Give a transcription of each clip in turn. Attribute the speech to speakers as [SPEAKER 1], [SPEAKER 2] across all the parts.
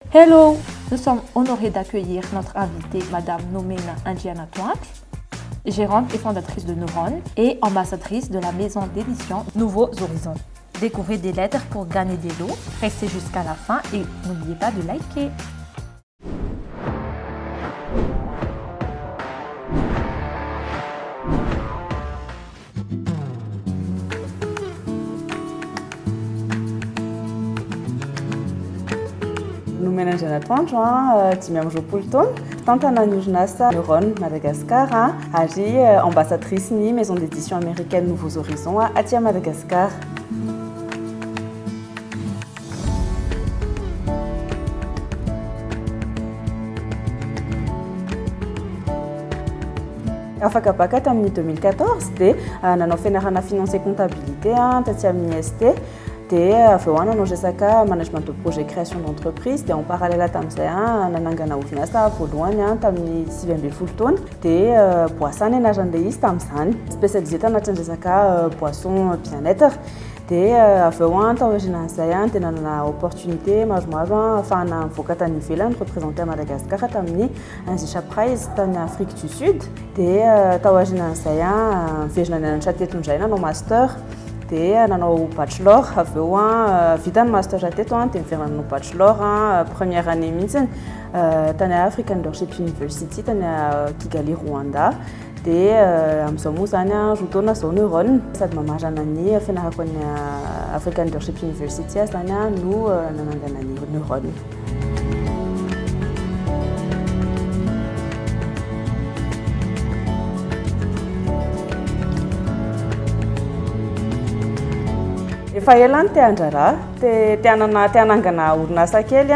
[SPEAKER 1] Hello, nous sommes honorés d'accueillir notre invitée, Madame Nomena Indiana Twant, gérante et fondatrice de Neuron et ambassadrice de la maison d'édition Nouveaux Horizons. Découvrez des lettres pour gagner des lots, restez jusqu'à la fin et n'oubliez pas de liker.
[SPEAKER 2] Nomena Indiana Twant dimy amin'ny roapolo taona tantana ny orinasa Neuron Madagascar ary ambassadrice ny maison d'édition américaine Nouveaux Horizons aty à Madagascar. Afaka baka tamin'ny 2014 dia nanao fianarana finance et comptabilité taty amin'ny ST. Dia avy eo nanao resaka management de projet création d'entreprise dia en parallèle tamin'izay nanangana orinasa voalohany tamin'ny 20 taona dia boisson anaran'ilay izy tamin'izany spécialisé tanatin'ny resaka boisson bien-être. Dia avy eo taorianan'izay dia nanana opportunité maromaro ahafahana mivoaka tany ivelany représenté à Madagascar tamin'ny Anzisha Prize tany Afrique du Sud. Dia taorianan'izay miverina nianatra teto indray nanao master. Dia nanao bachelor avy eo vita ny master teto dia miverina nanao bachelor première année mihitsy tany African Leadership University tany Kigali Rwanda. Dia amin'izao moa zany roa taona zao Neuron sady mamarana ny fianarako ny African Leadership University zany no nanangana ny Neuron. Efa ela ny te-andraraha te hanangana orinasa kely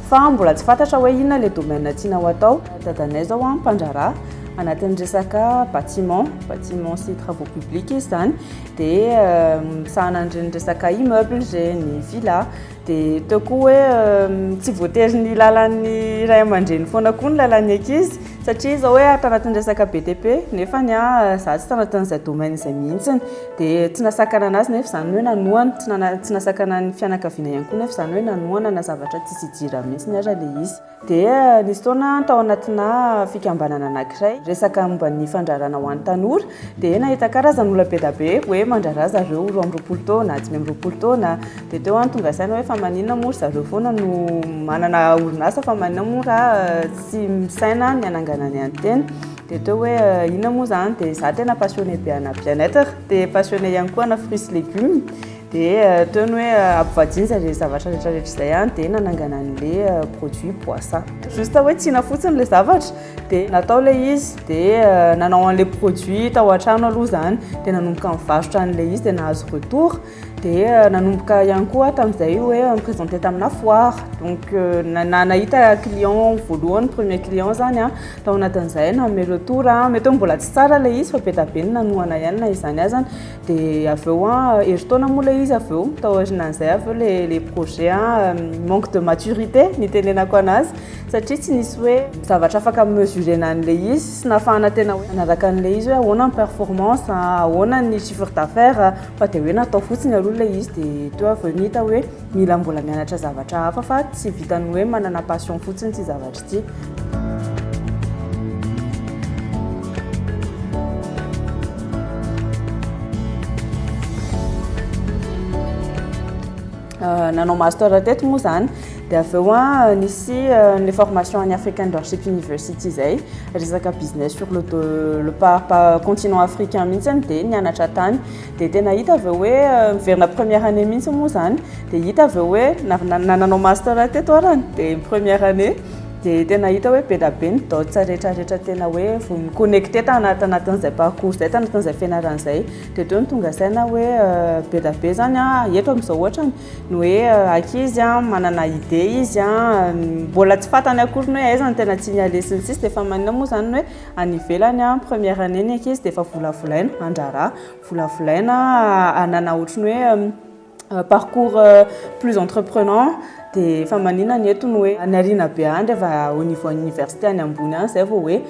[SPEAKER 2] fa mbola tsy fantatra hoe inona ilay domaine tianao atao. Dadanay zao mpandraraha anatin'ny resaka bâtiment sy travaux publics izy zany dia misahana ny resaka immeuble ny villa. Dia teo koa hoe tsy voatery ny lalan'ny ray aman-dreny foana koa ny lalan'ny ankizy satria zao hoe tanatin'ny resaka BTP nefa za tsy tanatin'izay domaine izay mihitsy dia tsy nasakana anazy nefa zany hoe nanoana tsy nasakana ny fianakaviana ihany koa nefa zany hoe nanoana na zavatra tsy hidira mihitsy ny ara ilay izy. Dia nisy taona tao anatina fikambanana anankiray resaka momba ny fandrarana ho an'ny tanora dia nahita karazan'olona be da be hoe mandraraha zareo 20 taona 20 taona dia teo tonga saina hoe fa maninona moa zareo foana no manana orinasa fa maninona moa raha tsy misaina ny hanangana ny antena. Dia teo hoe inona moa zany dia za tena passionné be ana bien-être dia passionné ihany koa ana fruits sy légumes. Dia teo ny hoe ampivadiny zay zavatra rehetrarehetra izay dia nanangana an'ilay produit boisson. Juste hoe tsiana fotsiny ilay zavatra dia natao ilay izy dia nanao an'ilay produit tao an-trano aloha zany dia nanomboka mivarotra an'ilay izy dia nahazo retour. Dia nanomboka ihany koa tamin'izay hoe mipresenté tamina foire donc nahita client voalohany premier client zany tao anatin'izay nanome retour mety hoe mbola tsy tsara ilay izy fa be da be ny nanoana ihany na izany azany. Dia avy eo herintaona moa ilay izy avy eo taorianan'izay avy eo les projets manque de maturité nitenenako anazy satria tsy nisy hoe zavatra afaka mesurena an'ilay izy sy nahafahana tena hoe nanaraka an'ilay izy hoe ahoana ny performance ahoana ny chiffre d'affaires fa dia hoe natao fotsiny aloha ilay izy. Dia teo avy eo nihita hoe mila mbola mianatra zavatra hafa fa tsy vitany hoe manana passion fotsiny ty zavatra ty. Nanao master teto moa zany dia avy eo nisy les formations en African Leadership University zay resaka business sur le continent africain mihitsy dia nianatra tany. Dia tena hita avy eo hoe miverina première année mihitsy moa zany dia hita avy eo hoe nanao master teto arany dia première année dia tena hita hoe be da be ny dots rehetrarehetra tena hoe connecté tanatin'izay parcours zay tanatin'izay fianarana izay. Dia teo ny tonga saina hoe be da be zany eto amin'izao ohatra ny hoe ankizy manana idée izy mbola tsy fantany akory ny hoe aiza ny tena tiany alesiny sisy dia fa maninona moa zany hoe any ivelany première année ny ankizy dia efa volavolaina andraraha volavolaina anana ohatry ny hoe parcours plus entreprenant. Dia fa maninona ny eto ny hoe anariana be andry efa au niveau université any ambony any zay vao hoe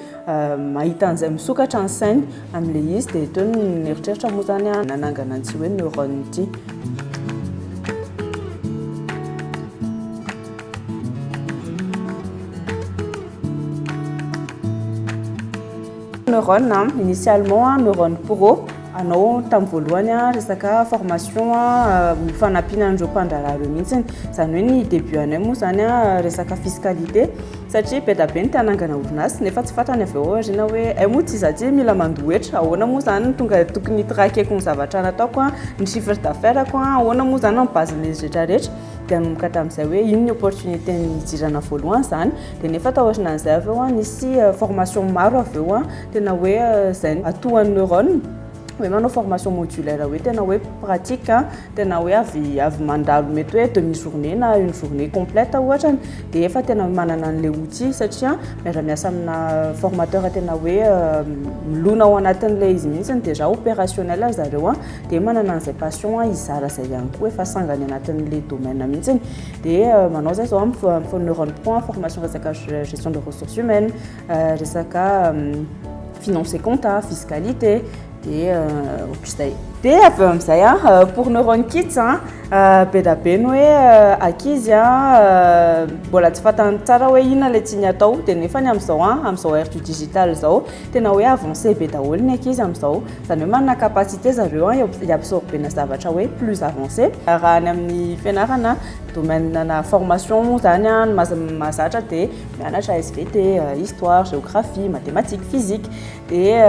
[SPEAKER 2] mahita an'izay misokatra ny sainy amin'ilay izy. Dia teo ny eritreritra moa zany nanangana an'ity hoe Neuron ity. neurone initialement neurone pro anao tamin'ny voalohany resaka formation fanampianandreo mpandrarareo mihitsiny zany hoe ny début anay moa zany resaka fiscalité satria be da be ny tanangana orinasy nefa tsy fatany avy eo rina hoe moa tsy izaty mila mandohetra ahoana moa zany tonga tokony hitraqueko ny zavatra nataoko ny chiffre d'affaires ko ahoana moa zany bazan'izy rehetrarehetra dia nanomboka tamin'izay hoe ino ny opportunité nijirana voalohany zany dia nefa tahotrina an'izay avy eo nisy formation maro avy eo tena hoe zay atoan'ny neurone hoe manao formation modulaire hoe tena hoe pratique tena hoe avy mandalo mety hoe demi-journée na une journée complète ohatrany dia efa tena manana an'ilay outil satria miara-miasa amina formateur tena hoe milona ao anatin'ilay izy mihitsiny déjà opérationnel zareo dia manana an'izay passion izara zay ihany koa efa sangany anatin'ilay domaine mihitsiny dia manao zay zao neurone pro formation resaka gestion de ressources humaines resaka finance et compta fiscalité et ohatr'izay dia avy eo amin'izay pour neurone kids be da be ny hoe akizy mbola tsy fatany tsara hoe inona ilay tiany atao dia nefa ny amin'izao ère du digital zao tena hoe avancé be daholo ny akizy amin'izao zany hoe manana capacité zareo hiabsorbena zavatra hoe plus avancé raha any amin'ny fianarana domaine na formation zany mahazatra dia mianatra SVT histoire géographie mathématique physique dia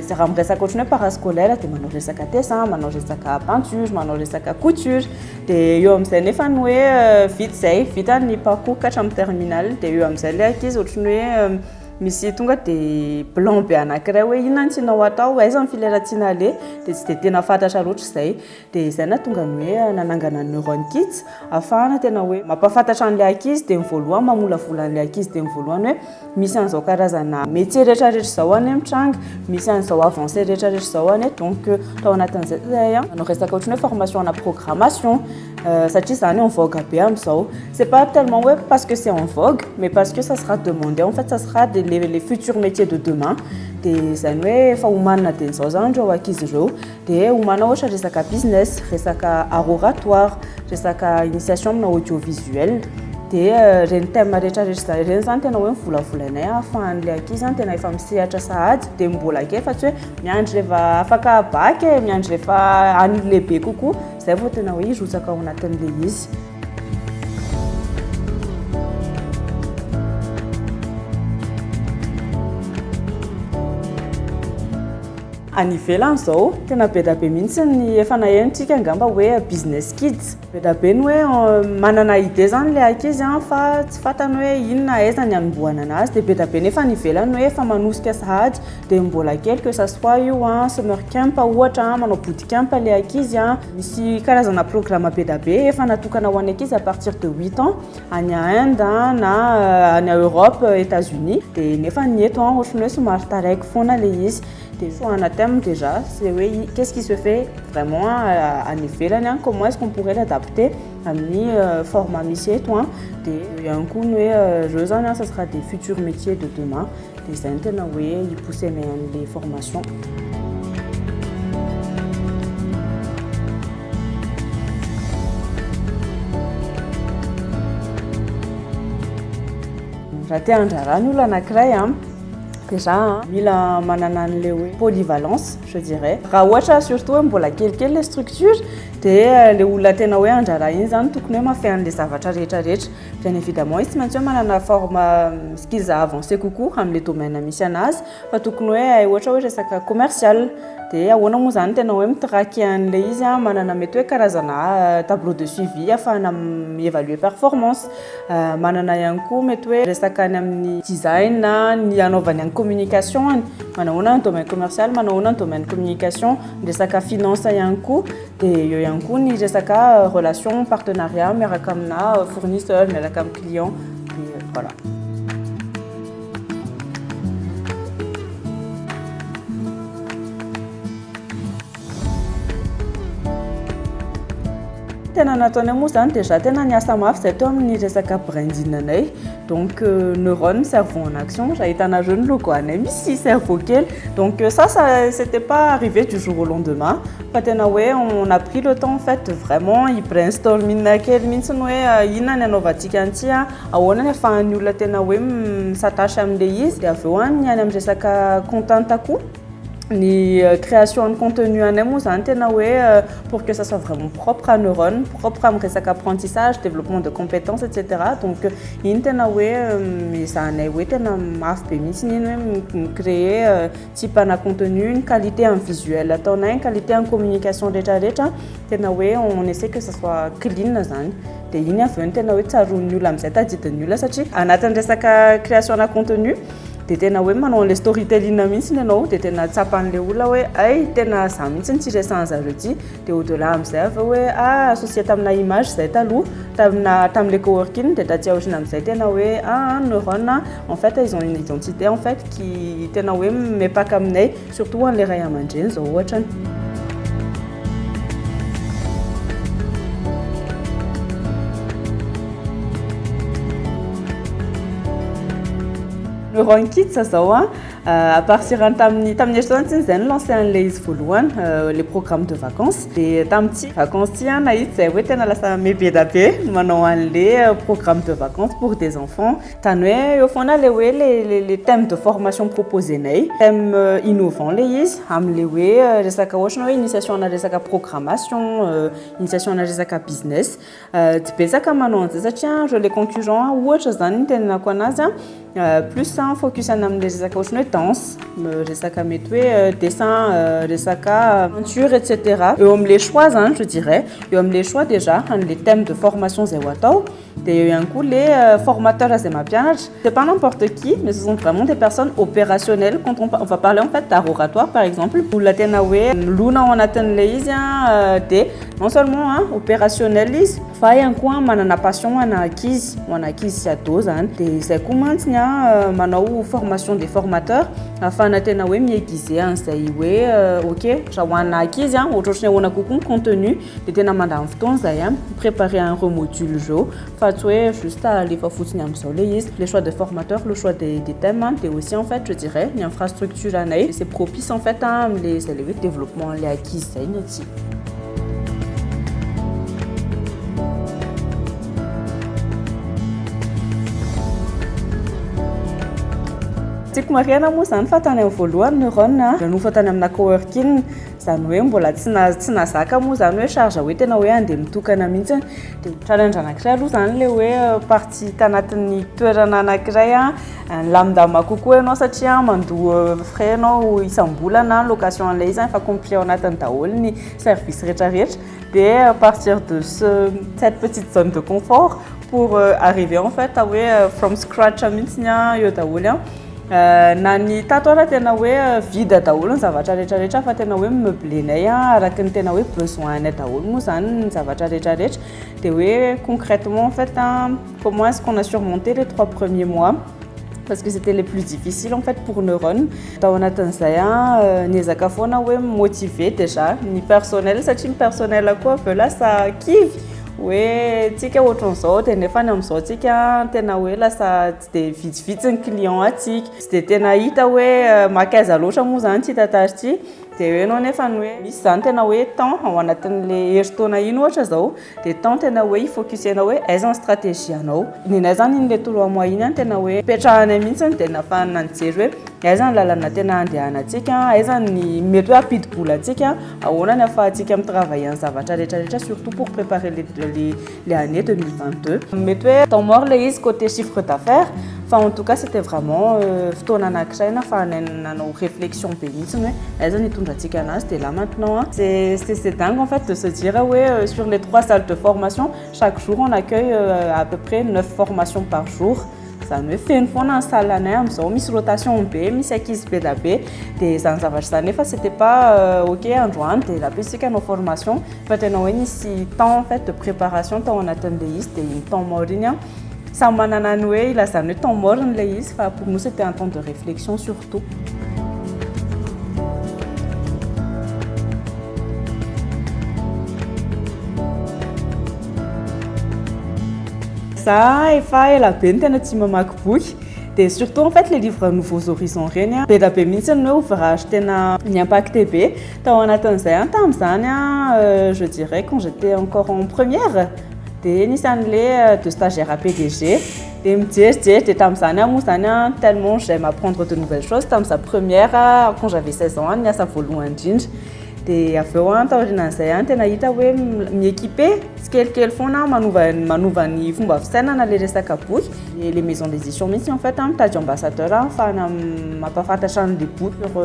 [SPEAKER 2] raha miresaka ohatrany hoe parascolaire dia manao resaka dessin manao resaka peinture manao resaka couture dia eo amin'izay nefa ny hoe vita zay vita ny parcours hatramin'ny terminal dia eo amin'izay ilay akizy ohatrany hoe misy tonga dia blanc be anankiray hoe inona ny tianao atao aiza ny filière tiana ale dia tsy dia tena fantatra loatra izay dia izay na tonga ny hoe nanangana neurone kids ahafahana tena hoe mampafantatra an'ilay akizy dia mivoalohany mamolavola an'ilay akizy dia mivoalohany hoe misy an'izao karazana métier rehetrarehetra izao any mitranga misy an'izao avancé rehetrarehetra izao any donc tao anatin'izay manao resaka ohatrany hoe formation na programmation satria zany en vogue be amin'izao c'est pas tellement ouais parce que c'est en vogue mais parce que ça sera demandé en fait ça sera les futurs métiers de demain dia zany hoe efa homanina dia n'izao zany ireo akizy ireo dia homana ohatra resaka business resaka art oratoire resaka initiation amina audiovisuel dia reny thème rehetrarehetra reny zany tena hoe mivolavolanay ahafahan'ilay akizy tena efa misehatra sahady dia mbola ke fa tsy hoe miandry rehefa afaka bac miandry rehefa any lehibe kokoa zay vao tena hoe irotsaka ao anatin'ilay izy any ivelany zao tena be da be mihitsy ny efa nahenontsika angamba hoe business kids be da be ny hoe manana idée zany ilay akizy fa tsy fatany hoe inona aiza ny anombohana anazy dia be da be nefa ny ivelany hoe efa manosika sahady dia mbola kely que ça soit io summer camp ohatra manao bootcamp ilay akizy misy karazana programme be da be efa natokana ho an'ny akizy à partir de 8 ans any Inde na any Europe États-Unis dia nefa ny eto ohatrany hoe somary taraiky foana ilay izy un thème déjà, c'est oui, qu'est-ce qui se fait vraiment à Nivelane, comment est-ce qu'on pourrait l'adapter à mi format métier toi et un coup ça sera des futurs métiers de demain des internes oui ils poussent les formations raté un jaranu la nakray déjà mila manana an'ilay hoe polyvalence je dirais raha ohatra surtout hoe mbola kelikely les structures dia le olona tena hoe andrara iny zany tokony hoe mafy an'ilay zavatra rehetrarehetra bien évidemment izy tsy maintsy hoe manana forme skills avancé kokoa amin'ilay domaine misy anazy fa tokony hoe ohatra hoe resaka commercial dia ahoana moa zany tena hoe mitraquer an'ilay izy manana mety hoe karazana tableau de suivi afahana évaluer performance manana ihany koa mety hoe resaka any amin'ny design na ny anaovany any communication manahoana ny domaine commercial manahoana ny domaine communication resaka finance ihany koa dia eo ihany koa ny resaka relation partenariat miaraka amina fournisseur miaraka amin'ny client et voilà tena nataonay moa zany déjà tena niasa mafy zay teo amin'ny resaka brandinanay donc neurone cerveau en action ahitanareo ny logo anay misy cerveau kely donc ça c'était pas arrivé du jour au lendemain fa tena hoe on a pris le temps en fait vraiment i brainstorming kely mihitsy ny hoe inona ny anaovantsika antsy ahoana ny ahafahan'ny olona tena hoe misatasy amin'le izy de avy eo any amin'ny resaka content koa ni création de contenu anay moa zany tena hoe pour que ça soit vraiment propre à neurone, propre à resaka apprentissage, développement de compétences etc. donc iny tena hoe mizanay hoe tena mafy be mihitsy iny hoe créer typana contenu, une qualité en visuel ataonay, une qualité en communication rehetrarehetra tena hoe on essaie que ça soit clean zany de iny avy eo tena hoe tsaroan'ny olona amin'izay tadidin'ny olona satria anatin'ny resaka création de contenu de tena hoe manao le storytelling mihitsy ianao de tena tsapan'le olona hoe ay tena za mihitsy tsy resahan zareo ty de au delà amin'izay avy hoe associé tamina image zay taloha tam'le coworking de taty aorina amin'izay tena hoe neurone en fait ils ont une identité en fait qui tena hoe mepaka aminay surtout an'le ray aman-dreny zao ohatrany. Neurone Kids zao à partir tamin'ny eritreritany tsiny zay lancé an'le izy voalohany les programmes de vacances de tamin'ty vacances ty nahita zay hoe tena lasa mebedabe manao an'le programme de vacances pour des enfants tany hoe eo foana le hoe les thèmes de formation proposés thèmes innovants le izy am'le hoe resaka ohatra hoe initiation na resaka programmation initiation na resaka business tsy betsaka manao an'izay satria je les concurrents ohatra zany tenenako anazy plus focus am'le resaka ohatra hoe danse resaka mety hoe dessin resaka peinture etc. eo am'le choix zany je dirais eo am'le choix déjà les thèmes de formation zay ho atao de eo ihany koa les formateurs zay mampianatra c'est pas n'importe qui mais ce sont vraiment des personnes opérationnelles quand on va parler en fait d'art oratoire par exemple olona tena hoe lona ao anatin'le izy de non seulement opérationnel izy fa ihany koa manana passion anankizy sy ado zany de zay koa mantsy manao formation des formateurs afin tena hoe miaiguiser an'izay hoe ok raha hoanina ankizy ohatrohatra ny ahoana kokoa ny contenu de tena mandany fotoana zay préparer un remodule jeu fa tsy hoe juste alefa fotsiny amin'izao le izy les choix de formateurs le choix des thèmes et aussi en fait je dirais ny infrastructure anay c'est propice en fait les développement les ankizy zay ny aty. Tiako mariana moa zany fa tany amin'ny voalohany neurone nanofa tany amina coworking zany hoe mbola tsy nazaka moa zany hoe charge hoe tena hoe andeha mitokana mihitsy de challenge anankiray aloha zany le hoe partie tanatin'ny toerana anankiray lamindama kokoa ianao satria mandoa frais ianao isam-bolana location an'ilay izy fa complet ao anatin'ny daholo ny service rehetrarehetra de à partir de cette petite zone de confort pour arriver en fait à hoe from scratch mihitsy eo daholo na ny tato ara tena hoe vide daholo ny zavatra rehetrarehetra fa tena hoe meublenay araka ny tena hoe besoin anay daholo moa zany ny zavatra rehetrarehetra de hoe concrètement en fait comment est-ce qu'on a surmonté les 3 premiers mois parce que c'était les plus difficiles en fait pour neurone tao anatin'izay niezaka foana hoe motiver déjà ny personnel satria ny personnel koa aveo lasa kivy hoe tsika ohatran'izao de nefa ny amin'izao tsika tena hoe lasa tsy de vitsivitsy ny client atsika tsy de tena hita hoe makaiza loatra moa zany tsy tatary ty de hoe anao nefa ny hoe misy zany tena hoe temps ao anatin'le herintaona iny ohatra zao de temps tena hoe ifocusena hoe aiza ny stratégie anao ninay zany iny le 3 mois iny tena hoe petrahanay mihitsy de nafahana nijery hoe aiza ny lalana tena andehanantsika aiza ny mety hoe ampidi-bola antsika ahoana ny ahafahantsika mitravailler ny zavatra rehetrarehetra surtout pour préparer les années 2022 mety hoe temps mort le izy côté chiffre d'affaires enfin en tout cas c'était vraiment fotoana anankiray nafahanay nanao réflexion be mihitsy hoe aiza ny hitondrantsika anazy de là maintenant c'est dingue en fait de se dire ouais sur les 3 salles de formation chaque jour on accueille à peu près 9 formations par jour zany hoe feno foana ny salle anay amin'izao misy rotation be misy ankizy be da be de zany zavatra zany nefa c'était pas ok androany de lapesika nos formations fa tena hoe nisy temps en fait de préparation tao anatin'le izy de iny temps mort iny samy manana ny hoe ilazany hoe temps mort n'le izy fa pour nous c'était un temps de réflexion surtout. Ça efa ela be ny tena tsy mamaky boky. Et surtout, en fait, les livres Nouveaux Horizons, be mihitsy ny ouvrage tena impacté be. Tao anatin'izay tamin'izany je dirais quand j'étais encore en première. Dia nisy an'ilay de stagiaire à PDG. Dia mijery dia tamin'izany moa zany tellement j'aime apprendre de nouvelles choses. Tamin'ny sa première quand j'avais 16 ans niasa voalohany indrindra. Dia avy eo taorian'izay tena hita hoe miequipe tsikelikely foana manova ny fomba fisainana le resaka boky. Les maisons d'édition mihitsy en fait mitady ambassadeur ahafahana mampafantatra ny boky sur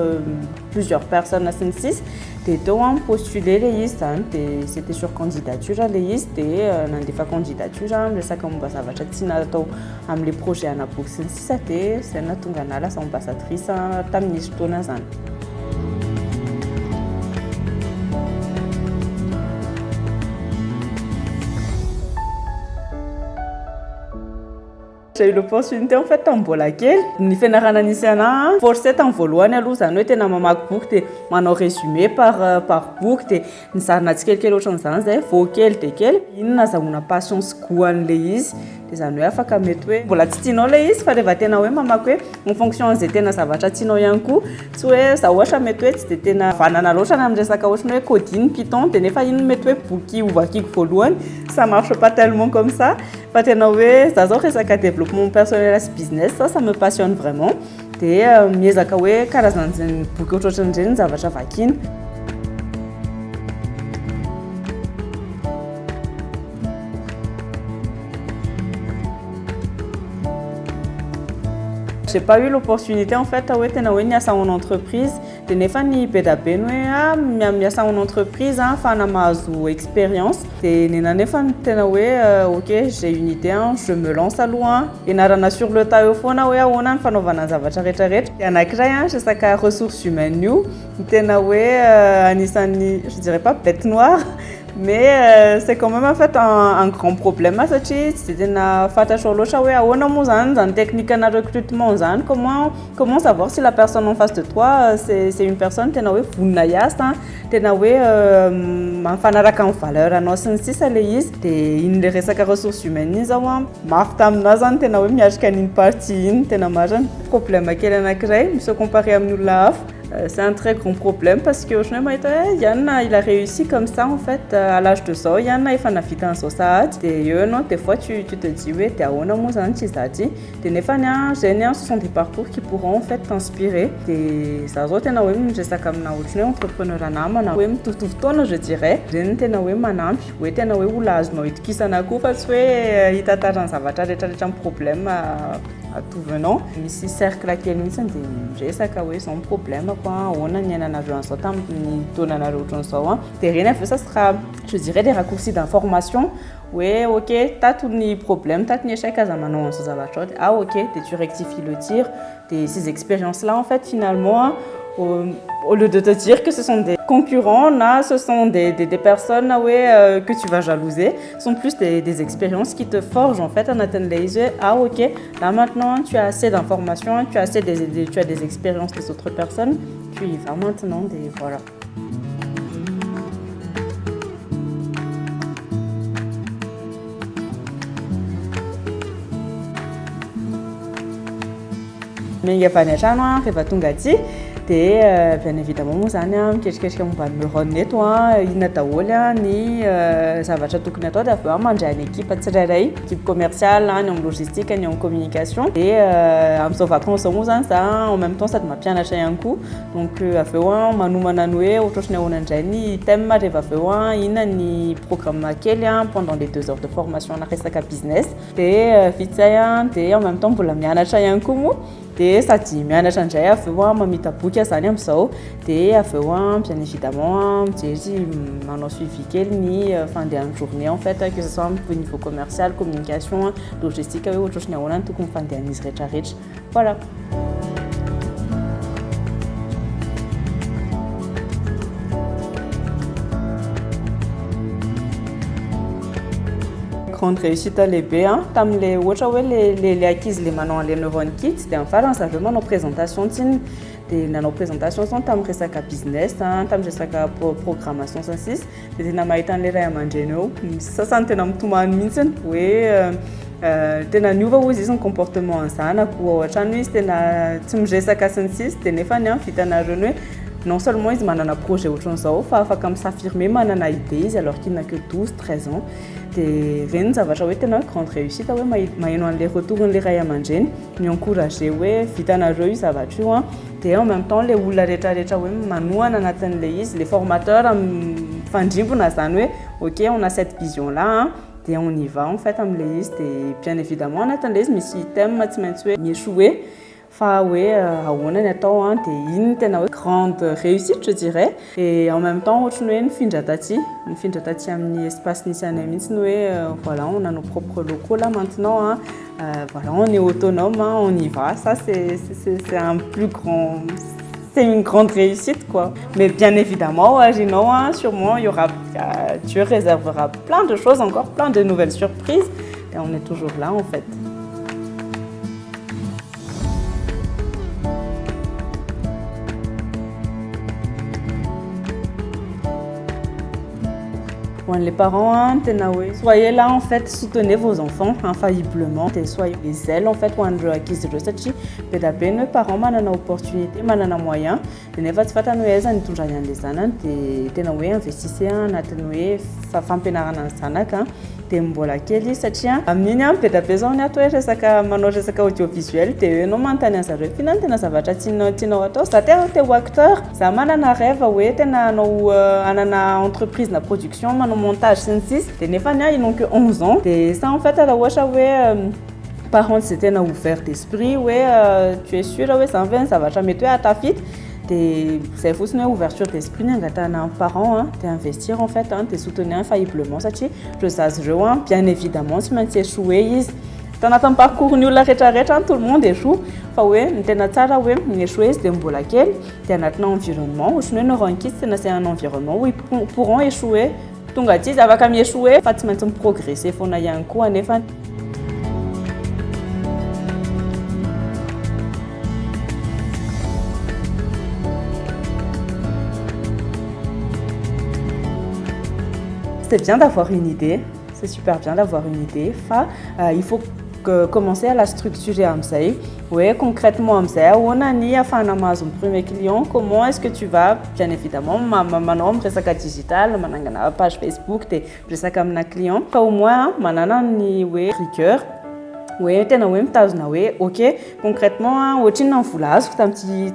[SPEAKER 2] plusieurs personnes sy ny sisa. Dia teo postuler le izy zany dia c'était sur candidature le izy dia nandefa candidature miresaka momba zavatra tiana atao amin'ny projet ana boky sy ny sisa dia zay nahatonga anahy lasa ambassadrice tamin'izy fotoana zany. J'ai eu l'opportunité en fait tamin'ny mbola kely ny fianarana nisy anahy forcé tamin'ny voalohany aloha zany hoe tena mamaky boky dia manao résumé par boky dia nizarina tsikelikely ohatran'izany zay vao kely dia kely iny nahazahoana patience goan'le izy dia zany hoe afaka mety hoe mbola tsy tianao le izy fa rehefa tena hoe mamaky hoe en fonction an'izay tena zavatra tianao ihany koa tsy hoe za ohatra mety hoe tsy dia tena vanana loatra amin'ny resaka ohatra hoe codine Python dia nefa iny mety hoe boky ovakiko voalohany ça marche pas tellement comme ça. Fa tena hoe za zao resaka développement personnel sy business ça me passionne vraiment dia miezaka hoe karazan'izany boky ohatrohatran'ireny ny zavatra vakiana. J'ai pas eu l'opportunité en fait hoe tena hoe niasa en entreprise dia nefa ny be da be ny hoe miasa en entreprise afahana mahazo expérience dia nena nefa tena hoe ok j'ai une idée je me lance aloha ianarana sur le tas eo foana hoe ahoana ny fanaovana ny zavatra rehetrarehetra. Dia anankiray resaka ressources humaines io tena hoe anisan'ny je dirais pas bête noire mais c'est quand même en fait un grand problème satria tsy dia tena fantatrao loatra hoe ahoana moa zany technique na recrutement zany comment savoir si la personne en face de toi c'est une personne tena hoe vonona hiasa tena hoe mifanaraka amin'ny valeur anao sy ny sisa le izy dia iny le resaka ressources humaines iny zao mafy taminahy zany tena hoe miatrika an'iny partie iny tena marina problème kely anankiray se comparer amin'ny olona hafa. C'est un très grand problème parce que je me dis Yann il a réussi comme ça en fait à l'âge de ça Yann il fait na vita en société et non des fois tu te dis ouais t'es on a moins antisati des nefania génial ce sont des parcours qui pourront en fait t'inspirer des ça autres na wem je sais comme na autre entrepreneur na na wem tout ton je dirais gente na wem manampi ouais t'es na wem lazima itkisa na ko parce que itataran zavatra rehetra problème à tout venant ici cercle laquelle nous sommes j'ai ça ouais sans problème quoi on a niana na joué en sortant ni tona na route en soi rien ça sera je dirais des raccourcis d'information. Oui, ok, t'as tous les problèmes, t'as tous les échecs à Zamanon, ah ok, tu rectifies le tir, ces expériences-là en fait finalement au lieu de te dire que ce sont des concurrents, là, ce sont des personnes que tu vas jalouser, ce sont plus des expériences qui te forgent en fait en attendant les yeux. Ah ok, là maintenant tu as assez d'informations, tu as assez tu as des expériences des autres personnes, tu y vas maintenant, voilà. Mais il y a pas de chanois, il va tout gâter. Dia bien évidemment moa zany miketriketrika momba ny neurones eto inona daholo ny zavatra tokony atao dia avy eo mandray ny équipe tsirairay équipe commerciale ny amin'ny logistique ny amin'ny communication dia amin'izao vacances zao moa zany za en même temps sady mampianatra ihany koa donc avy eo manomana ny hoe ohatrotrany ahoana indray ny thème rehefa avy eo inona ny programme kely pendant les 2 heures de formation na resaka business dia vita zay dia en même temps mbola mianatra ihany koa moa dia sady mianatra indray avy eo mamita boky zany amin'izao dia avy eo bien évidemment mijery manao suivi kely ny fandehan'ny journée en fait que ce soit au niveau commercial communication logistique hoe ohatrotrany ahoana ny tokony fandehan'izy rehetrarehetra voilà. Grande réussite lehibe tamin'le ohatra hoe le ankizy le manao an'le neuron kit dia amin'ny farany zaveo manao présentation tsiny dia nanao présentation zany tamin'ny resaka business tamin'ny resaka programmation sy dia tena mahita an'le ray aman-dreny eo sasany tena mitomany mihitsiny hoe tena niova ozy izy ny comportement ny zanako ohatra ny izy tena tsy miresaka sy ny sisy dia nefa ny vitanareo ny hoe non seulement izy manana projet ohatran'izao fa afaka misaffirmer manana idée izy alors qu'il n'a que 12-13 ans dia reny zavatra hoe tena grande réussite hoe maheno an'ilay retourn'ilay ray aman-dreny mi-encourager hoe vitanareo io zavatra io dia en même temps ilay olona rehetrarehetra hoe manohana anatin'ilay izy les formateurs fandrimbona zany hoe ok on a cette vision là dia on y va en fait am'ilay izy dia bien évidemment anatin'ilay izy misy thème tsy maintsy hoe miéchouer fa hoe ahoana ny atao dia iny tena hoe grande réussite je dirais et en même temps ohatra ny hoe nifindra taty amin'ny espace nisy anay mihitsy ny hoe voilà on a nos propres locaux là maintenant voilà on est autonome on y va ça c'est un plus grand c'est une grande réussite quoi mais bien évidemment imaginons sûrement il y aura Dieu réservera plein de choses encore plein de nouvelles surprises et on est toujours là en fait. Les parents, soyez là en fait, soutenez vos enfants infailliblement, soyez les ailes en fait, les parents manana opportunité, manana moyen, nefa tsy fatany hoe aiza nitondra ny an'ilay zanany dia tena hoe investissez anatin'ny hoe fampianarana ny zanaka dia mbola kely satria amin'iny be da be zao ny ato hoe resaka manao resaka audiovisuel dia hoe anao manontany an'zareo finan tena zavatra tianao atao za tena te ho acteur za manana rêve hoe tena anao anana entreprise na production manao montage sy ny sisy dia nefa ils n'ont que 11 ans dia ça en fait raha ohatra hoe parents c'est tena ouvert d'esprit hoe tu es sûr hoe za ny zavatra mety hoe atafita dia zay fotsiny hoe ouverture d'esprit ny angatahana parents dia investir en fait dia soutenir infailliblement satria rezazy ireo bien évidemment tsy maintsy échouer izy tanatin'ny parcours ny olona rehetrarehetra tout le monde échoue fa hoe ny tena tsara hoe échouer izy dia mbola kely dia anatina environnement ohatrany hoe neuroankizy tena c'est un environnement où ils pourront échouer tonga aty izy afaka miéchouer fa tsy maintsy miprogresser foana ihany koa nefa c'est bien d'avoir une idée, c'est super bien d'avoir une idée. Il faut commencer à la structurer amzay. Oui, concrètement amzay, on a ni afin Amazon premier client, comment est-ce que tu vas bien évidemment manao resaka digital, manangana page Facebook, te resaka amina client. Fa au moins manana ni hoe rigueur. Oui, tena hoe mitazona hoe ok concrètement ohatriny vola azoko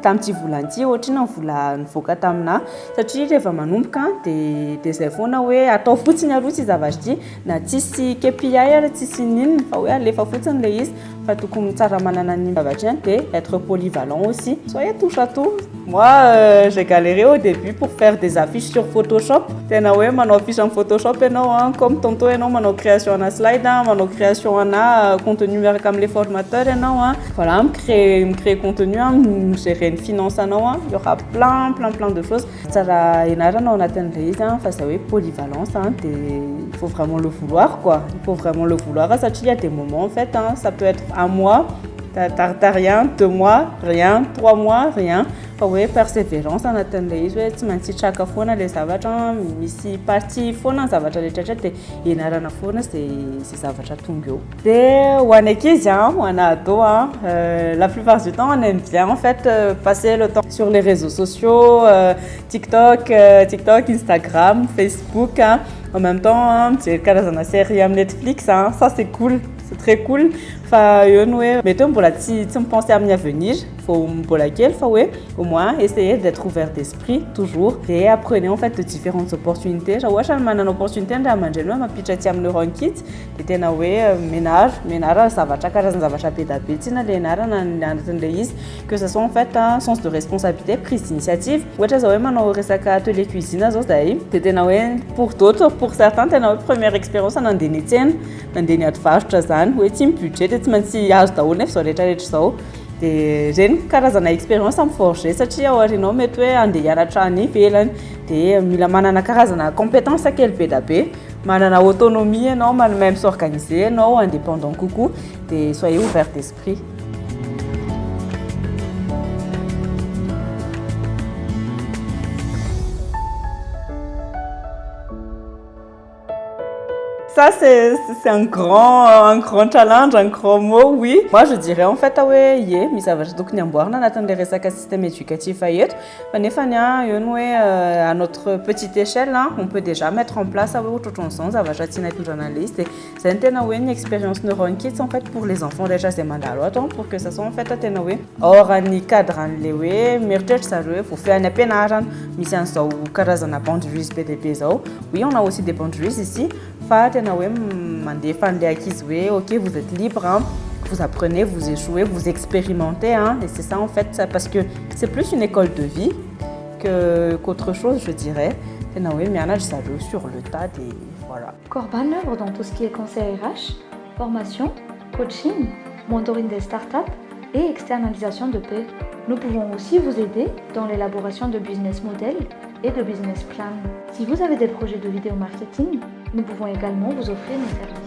[SPEAKER 2] tamty volanty ohatriny vola nivoaka tamina satria rehefa manomboka dia zay foana hoe atao fotsiny aloha tsy zavatra ty na tsisy KPI ary tsisy ninona fa hoe alefa fotsiny le izy fa tokony tsara manana ny zavatra dia être polyvalent aussi soyez touche à tout. Moi j'ai galéré au début pour faire des affiches sur Photoshop tena hoe manao affiche en Photoshop enao comme tantôt enao manao création ana slide manao création ana contenu miaraka am'les formateurs enao voilà me créer contenu me gérer une finance anao il y aura plein de choses tsara ianaranao anatin'ilay izy fa ça hoe polyvalence il faut vraiment le vouloir quoi il faut vraiment le vouloir satria il y a des moments en fait ça peut être un mois t'as rien 2 mois rien 3 mois rien fa hoe persévérance anatin'ilay izy hoe tsy maintsy traka foana le zavatra misy partie foana zavatra rehetrarehetra dia ianarana foana c'est zavatra tonga eo dia ho an'ny ankizy ho ana ado la plupart du temps on aime bien en fait passer le temps sur les réseaux sociaux TikTok, Instagram, Facebook en même temps c'est karazana série am Netflix ça c'est cool c'est très cool fa eo ny hoe mety hoe mbola tsy mipenser amin'ny avenir faut mbola kely fa hoe au moins essayer d'être ouvert d'esprit toujours et apprenez en fait de différentes opportunités raha ohatra ny manana opportunité ny ray aman-dreny hoe mampiditra aty amin'ny Neuronkit dia tena hoe menara zavatra karazana zavatra be da be tsina le anarana anatin'ilay izy que ce soit en fait sens de responsabilité prise d'initiative ohatra zao hoe manao resaka atelier cuisine zao zahay dia tena hoe pour d'autres pour certains tena hoe première expérience nandeha ny tsena nandeha ny ady zany hoe tsy budget tsy maintsy azo daholo nefa zao rehetrarehetra zao dia reny karazana expérience miforger satria ao aorianao mety hoe andeha hianatra any ivelany dia mila manana karazana compétence kely be da be manana autonomie ianao même s'organiser ianao indépendant coucou dia soyez ouvert d'esprit. Ça, c'est un grand challenge, un grand mot, oui. Moi, je dirais en fait, système éducatif à notre petite échelle, on peut déjà mettre en place journaliste. Et c'est une expérience Neuron Kids en fait pour les enfants. Déjà, c'est mandalo pour que ça soit en fait or ni cadre lewe merchant ça faut faire un pénage mission ça ou carazana boundaries PDP. Oui, on a aussi des boundaries ici. Ok, vous êtes libre, hein. Vous apprenez, vous échouez, vous expérimentez, hein. Et c'est ça en fait, ça, parce que c'est plus une école de vie qu'autre chose, je dirais. Sur le tas et voilà.
[SPEAKER 1] Corban œuvre dans tout ce qui est conseil RH, formation, coaching, mentoring des startups et externalisation de paix. Nous pouvons aussi vous aider dans l'élaboration de business models et de business plan. Si vous avez des projets de vidéo marketing, nous pouvons également vous offrir nos services.